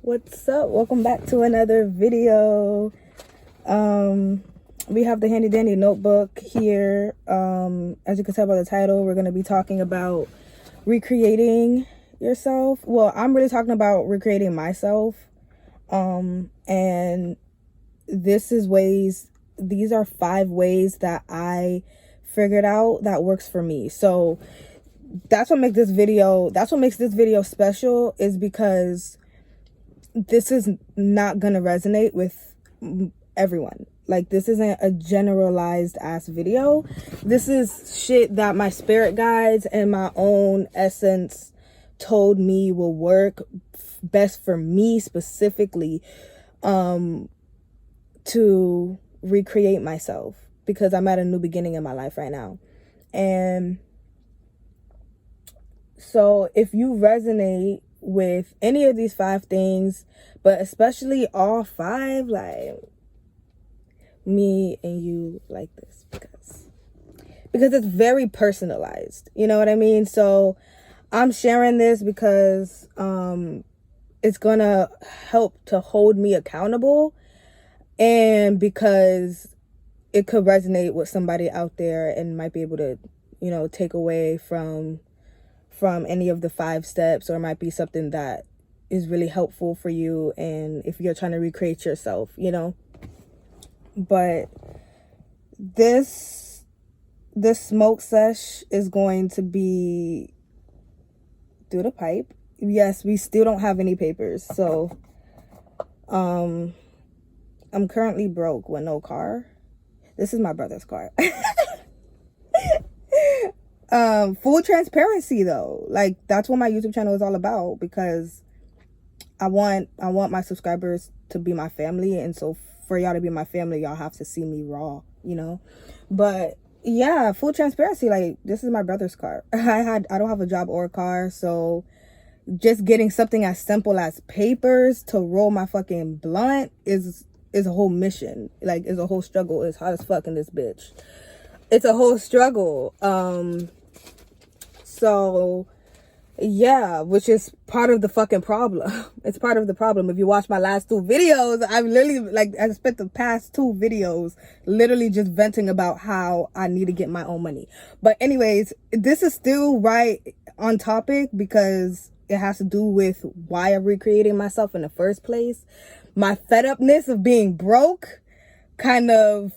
What's up? Welcome back to another video. We have the handy dandy notebook here. As you can tell by the title, we're going to be talking about recreating yourself. Well, I'm really talking about recreating myself. And these are 5 ways that I figured out that works for me. So that's what makes this video special, is because this is not gonna resonate with everyone. Like, this isn't a generalized ass video. This is shit that my spirit guides and my own essence told me will work best for me specifically, to recreate myself, because I'm at a new beginning in my life right now. And so if you resonate with any of these 5 things, but especially all 5, like, me and you like this, because it's very personalized, you know what I mean? So I'm sharing this because it's gonna help to hold me accountable, and because it could resonate with somebody out there and might be able to, you know, take away from any of the 5 steps, or it might be something that is really helpful for you, and if you're trying to recreate yourself, you know. But this smoke sesh is going to be through the pipe. Yes, we still don't have any papers, so I'm currently broke with no car. This is my brother's car. Full transparency though, like, that's what my YouTube channel is all about, because I want my subscribers to be my family, and so for y'all to be my family, y'all have to see me raw, you know. But yeah, full transparency, like, this is my brother's car. I don't have a job or a car, so just getting something as simple as papers to roll my fucking blunt is a whole mission. Like, is a whole struggle. It's hot as fuck in this bitch. It's a whole struggle. So yeah, which is part of the fucking problem. It's part of the problem. If you watch my last 2 videos, I spent the past 2 videos literally just venting about how I need to get my own money. But anyways, this is still right on topic, because it has to do with why I'm recreating myself in the first place. My fed upness of being broke kind of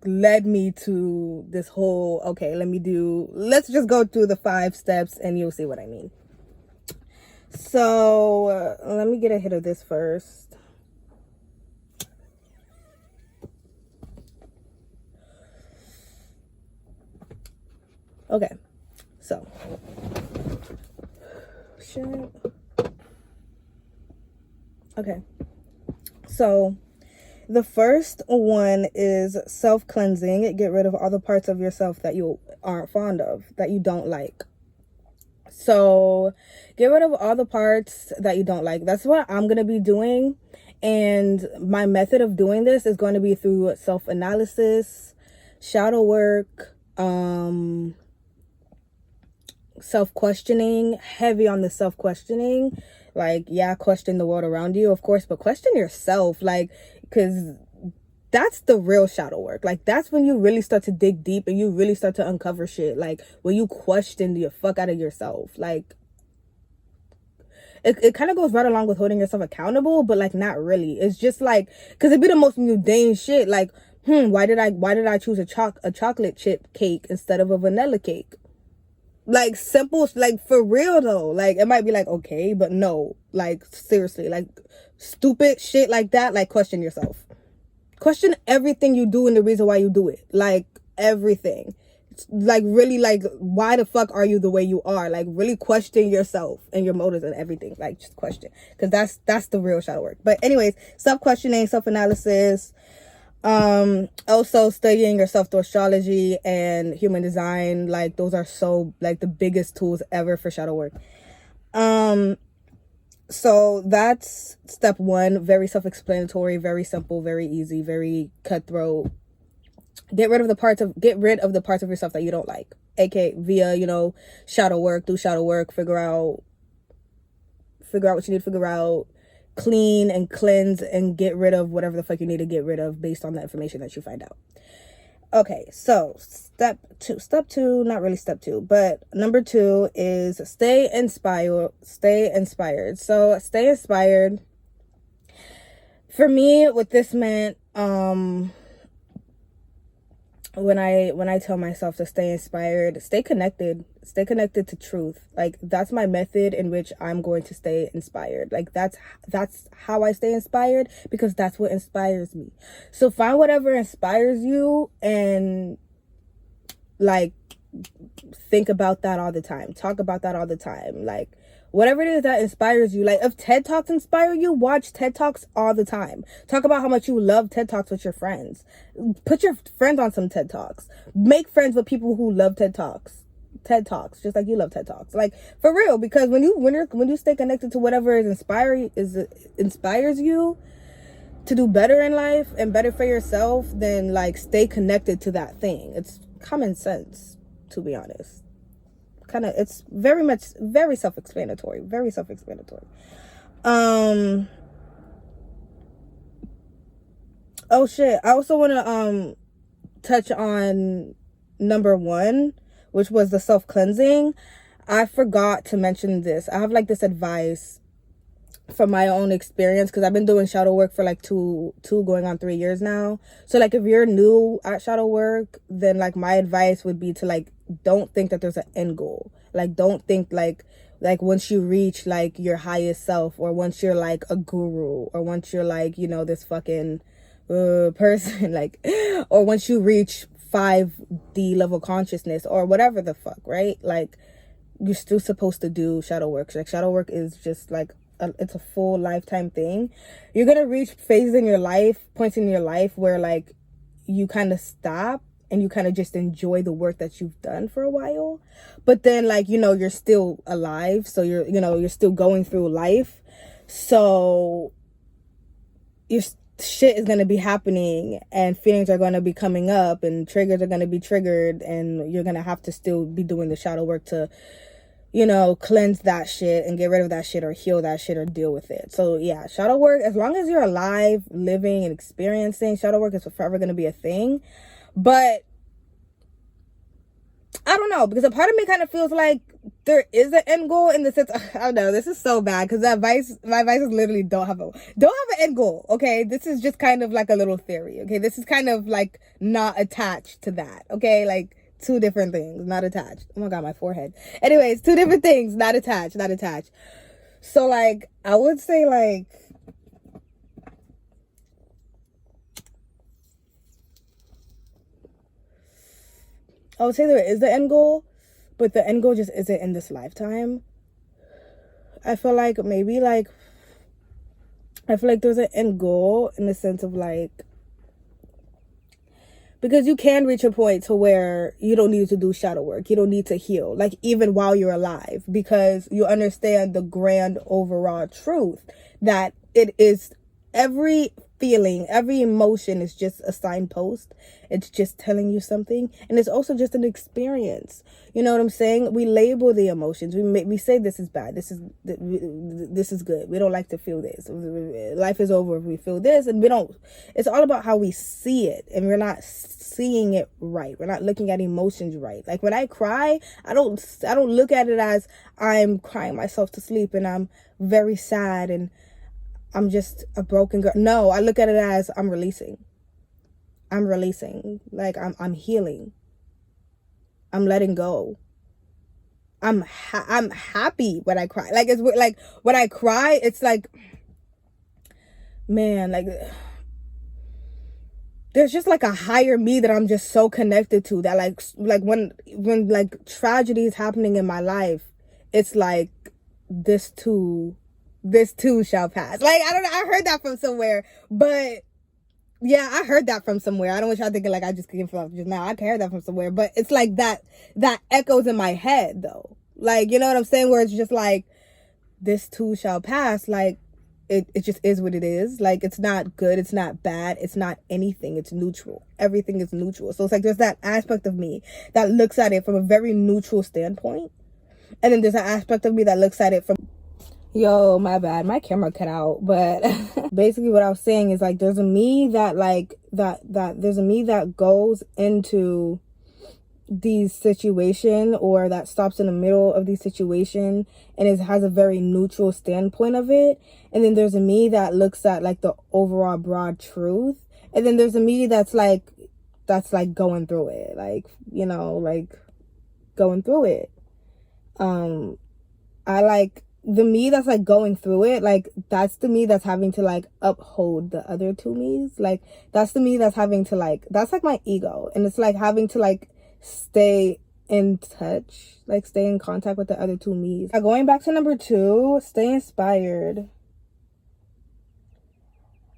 led me to this whole, okay, let's just go through the 5 steps and you'll see what I mean. So let me get a hit of this first. Okay, so shit. Okay, so the first one is self-cleansing. Get rid of all the parts of yourself that you aren't fond of, that you don't like. So get rid of all the parts that you don't like. That's what I'm going to be doing. And my method of doing this is going to be through self-analysis, shadow work, self-questioning, heavy on the self-questioning. Like, yeah, question the world around you, of course, but question yourself, like, because that's the real shadow work. Like, that's when you really start to dig deep and you really start to uncover shit. Like, when you question the fuck out of yourself. Like, it kind of goes right along with holding yourself accountable, but like, not really. It's just like, because it'd be the most mundane shit. Like, why did I choose a chocolate chip cake instead of a vanilla cake? Like, simple, like, for real though. Like, it might be like, okay, but no, like, seriously, like, stupid shit like that. Like, question yourself. Question everything you do and the reason why you do it. Like, everything. Like, really, like, why the fuck are you the way you are? Like, really question yourself and your motives and everything. Like, just question, because that's the real shadow work. But anyways, self-questioning, self-analysis, also studying yourself through astrology and human design. Like, those are so, like, the biggest tools ever for shadow work. So that's step 1. Very self-explanatory, very simple, very easy, very cutthroat. Get rid of the parts of yourself that you don't like, aka via, you know, shadow work. Do shadow work, figure out what you need to figure out, clean and cleanse and get rid of whatever the fuck you need to get rid of based on the information that you find out. Okay, so step two, not really step two, but number 2 is stay inspired. So stay inspired. For me, what this meant, when I tell myself to stay inspired, stay connected to truth. Like, that's my method in which I'm going to stay inspired. Like, that's how I stay inspired, because that's what inspires me. So find whatever inspires you and like think about that all the time. Talk about that all the time. Like, whatever it is that inspires you. Like, if TED Talks inspire you, watch TED Talks all the time. Talk about how much you love TED Talks with your friends. Put your friends on some TED Talks. Make friends with people who love TED Talks, just like you love TED Talks. Like, for real, because when you stay connected to whatever inspires you to do better in life and better for yourself, then like stay connected to that thing. It's common sense, to be honest. It's very self-explanatory. Oh shit, I also want to touch on number 1, which was the self-cleansing. I forgot to mention this. I have like this advice from my own experience, because I've been doing shadow work for like two going on 3 years now. So like, if you're new at shadow work, then like my advice would be to like, don't think that there's an end goal. Like, don't think like once you reach like your highest self, or once you're like a guru, or once you're like, you know, this fucking person, like, or once you reach 5D level consciousness or whatever the fuck, right? Like, you're still supposed to do shadow work. Like, shadow work is just like it's a full lifetime thing. You're gonna reach phases in your life, points in your life where like you kind of stop and you kind of just enjoy the work that you've done for a while. But then, like, you know, you're still alive, so you're still going through life. So your shit is going to be happening, and feelings are going to be coming up, and triggers are going to be triggered, and you're going to have to still be doing the shadow work to, you know, cleanse that shit and get rid of that shit, or heal that shit, or deal with it. So yeah, shadow work, as long as you're alive, living and experiencing, shadow work is forever going to be a thing. But I don't know, because a part of me kind of feels like there is an end goal, in the sense, I don't know, this is so bad, because my advice is literally don't have an end goal, okay? This is just kind of like a little theory, okay? This is kind of like not attached to that, okay? Like, 2 different things, not attached. Oh my god, my forehead. Anyways, 2 different things, not attached. So like, I would say like, there is the end goal, but the end goal just isn't in this lifetime. I feel like there's an end goal in the sense of like, because you can reach a point to where you don't need to do shadow work. You don't need to heal, like, even while you're alive, because you understand the grand overall truth that it is every feeling, every emotion is just a signpost. It's just telling you something, and it's also just an experience. You know what I'm saying? We label the emotions. We say this is bad, this is good. We don't like to feel this. Life is over if we feel this, and we don't. It's all about how we see it, and we're not seeing it right. We're not looking at emotions right. Like, when I cry, I don't look at it as I'm crying myself to sleep and I'm very sad and I'm just a broken girl. No, I look at it as I'm releasing. Like, I'm healing. I'm letting go. I'm happy when I cry. Like, it's like when I cry, it's like, man, like, there's just like a higher me that I'm just so connected to, that like when like tragedy is happening in my life, it's like, this too shall pass. Like, I don't know, I heard that from somewhere, but yeah, I heard that from somewhere. I don't want y'all thinking like I just came from just now. I heard that from somewhere, but it's like that echoes in my head though. Like, you know what I'm saying? Where it's just like, this too shall pass. Like, it just is what it is. Like, it's not good, it's not bad, it's not anything, it's neutral. Everything is neutral. So it's like, there's that aspect of me that looks at it from a very neutral standpoint, and then there's an aspect of me that looks at it from, Yo, my bad. My camera cut out. But basically what I was saying is like there's a me that there's a me that goes into these situation, or that stops in the middle of these situation and has a very neutral standpoint of it. And then there's a me that looks at like the overall broad truth. And then there's a me that's like going through it, like, you know, like going through it. I like the me that's like going through it, like that's the me that's having to like uphold the other two me's. Like that's the me that's having to like, that's like my ego, and it's like having to like stay in touch, like stay in contact with the other two me's. Now, going back to number 2, stay inspired,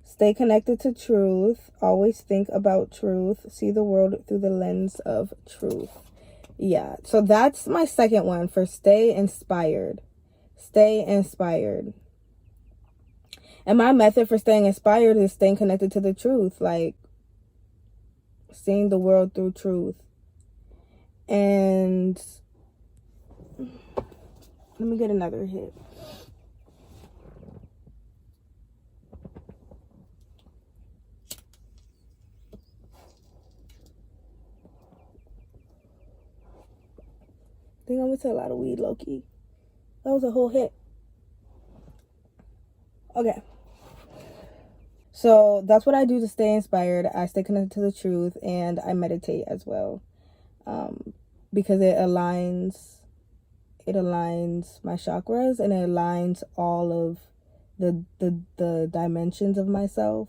stay connected to truth, always think about truth, see the world through the lens of truth. Yeah, so that's my second one for stay inspired. Stay inspired. And my method for staying inspired is staying connected to the truth, like seeing the world through truth. And let me get another hit. I think I went to a lot of weed, low-key. That was a whole hit. Okay. So that's what I do to stay inspired. I stay connected to the truth, and I meditate as well. Because it aligns my chakras, and it aligns all of the dimensions of myself.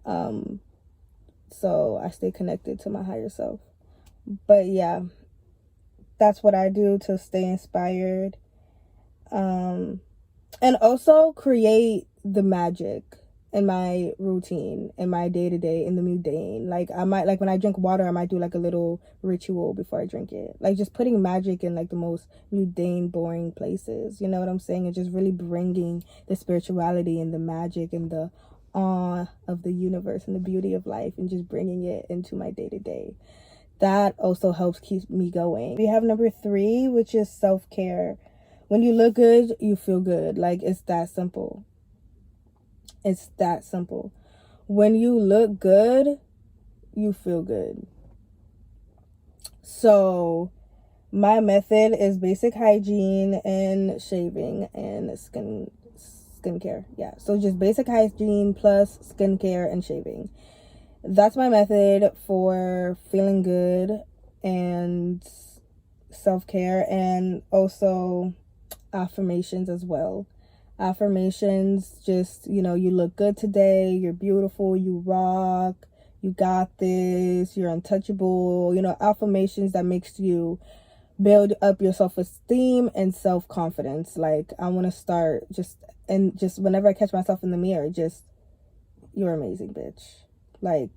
So I stay connected to my higher self. But yeah, that's what I do to stay inspired. And also create the magic in my routine, in my day-to-day, in the mundane. Like I might, like when I drink water, I might do like a little ritual before I drink it. Like just putting magic in like the most mundane, boring places. You know what I'm saying? And just really bringing the spirituality and the magic and the awe of the universe and the beauty of life, and just bringing it into my day-to-day. That also helps keep me going. We have number 3, which is self-care. When you look good, you feel good. Like, it's that simple. It's that simple. When you look good, you feel good. So my method is basic hygiene and shaving and skincare. Yeah, so just basic hygiene plus skincare and shaving. That's my method for feeling good and self-care, and also affirmations as well. Affirmations, just, you know, you look good today, you're beautiful, you rock, you got this, you're untouchable. You know, affirmations that makes you build up your self-esteem and self-confidence. Like, I want to start just whenever I catch myself in the mirror, just, you're amazing, bitch. Like,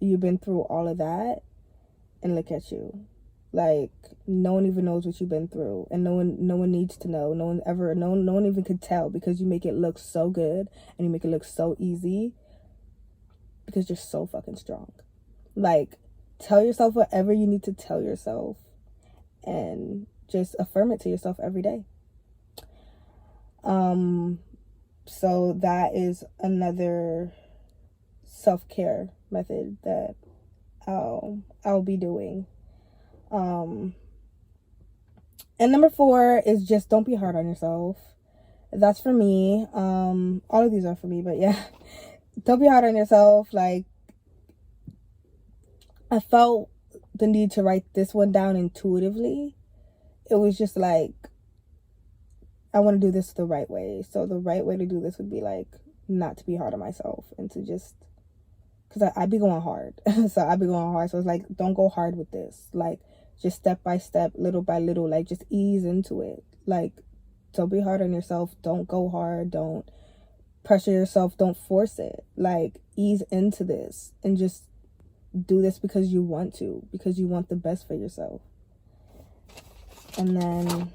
you've been through all of that, and look at you. Like, no one even knows what you've been through, and no one needs to know. No one even could tell, because you make it look so good, and you make it look so easy, because you're so fucking strong. Like, tell yourself whatever you need to tell yourself, and just affirm it to yourself every day. So that is another self-care method that I'll be doing. And number 4 is just don't be hard on yourself. That's for me. All of these are for me, but yeah. Don't be hard on yourself. Like, I felt the need to write this one down intuitively. It was just like, I want to do this the right way. So the right way to do this would be like not to be hard on myself, and to just, because I be going hard. So I be going hard. So it's like, don't go hard with this. Like, just step by step, little by little, like just ease into it. Like, don't be hard on yourself. Don't go hard. Don't pressure yourself. Don't force it. Like, ease into this and just do this because you want to, because you want the best for yourself. And then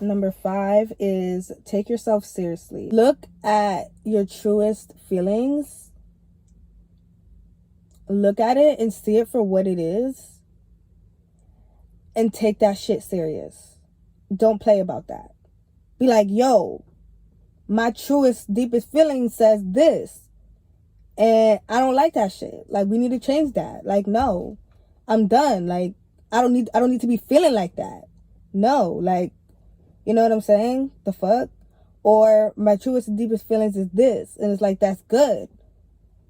number 5 is take yourself seriously. Look at your truest feelings. Look at it and see it for what it is, and take that shit serious. don't play about that. Be like, yo, my truest, deepest feeling says this. And I don't like that shit. Like, we need to change that. Like, no, I'm done. Like, I don't need to be feeling like that. No, like, you know what I'm saying? The fuck? Or my truest and deepest feelings is this. And it's like, that's good.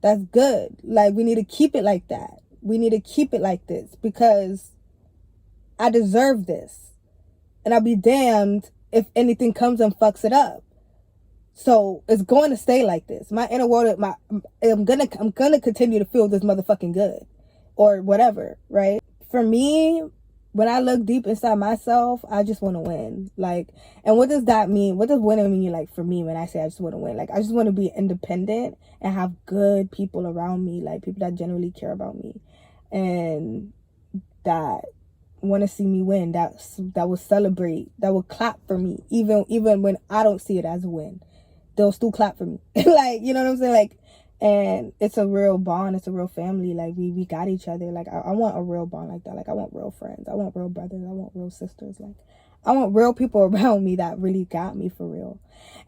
That's good. Like, we need to keep it like that. We need to keep it like this because I deserve this. And I'll be damned if anything comes and fucks it up. So it's going to stay like this. My inner world, I'm gonna continue to feel this motherfucking good, or whatever, right? For me, when I look deep inside myself, I just want to win. Like, and what does that mean? What does winning mean? Like for me, when I say I just want to win, like I just want to be independent and have good people around me, like people that generally care about me, and that want to see me win. That will celebrate. That will clap for me, even when I don't see it as a win. They'll still clap for me. Like, you know what I'm saying? Like, and it's a real bond. It's a real family. Like, we got each other. Like, I want a real bond like that. Like, I want real friends. I want real brothers. I want real sisters. Like, I want real people around me that really got me for real.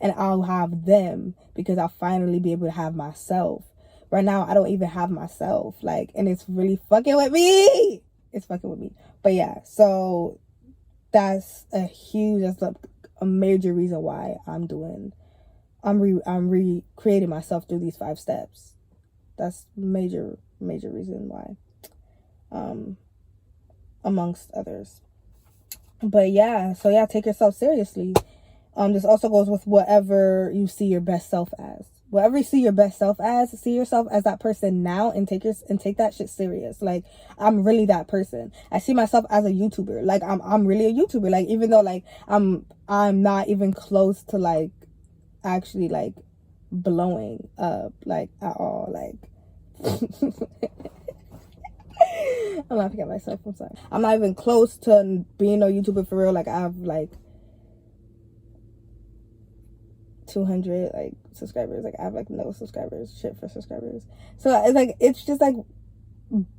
And I'll have them because I'll finally be able to have myself. Right now, I don't even have myself. Like, and it's really fucking with me. It's fucking with me. But yeah, so that's a major reason why I'm recreating myself through these 5 steps. That's major reason why, amongst others. But yeah, so yeah, take yourself seriously. This also goes with whatever you see your best self as. Whatever you see your best self as, see yourself as that person now and take that shit serious. Like, I'm really that person. I see myself as a YouTuber. Like, I'm really a YouTuber. Like, even though like I'm not even close to like actually like blowing up like at all. Like I'm laughing at myself, I'm sorry. I'm not even close to being a YouTuber for real. Like, I have like 200 like subscribers. Like, I have like no subscribers, shit for subscribers. So it's like, it's just like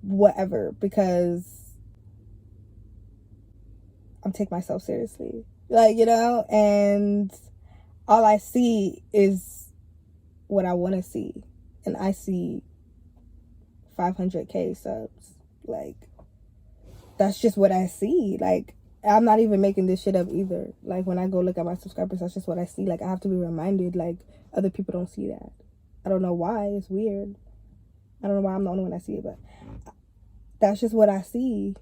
whatever, because I'm taking myself seriously, like, you know, and all I see is what I want to see, and I see 500k subs. Like, that's just what I see. Like, I'm not even making this shit up either. Like, when I go look at my subscribers, that's just what I see. Like, I have to be reminded, like, other people don't see that. I don't know why. It's weird. I don't know why I'm the only one that see it, but that's just what I see.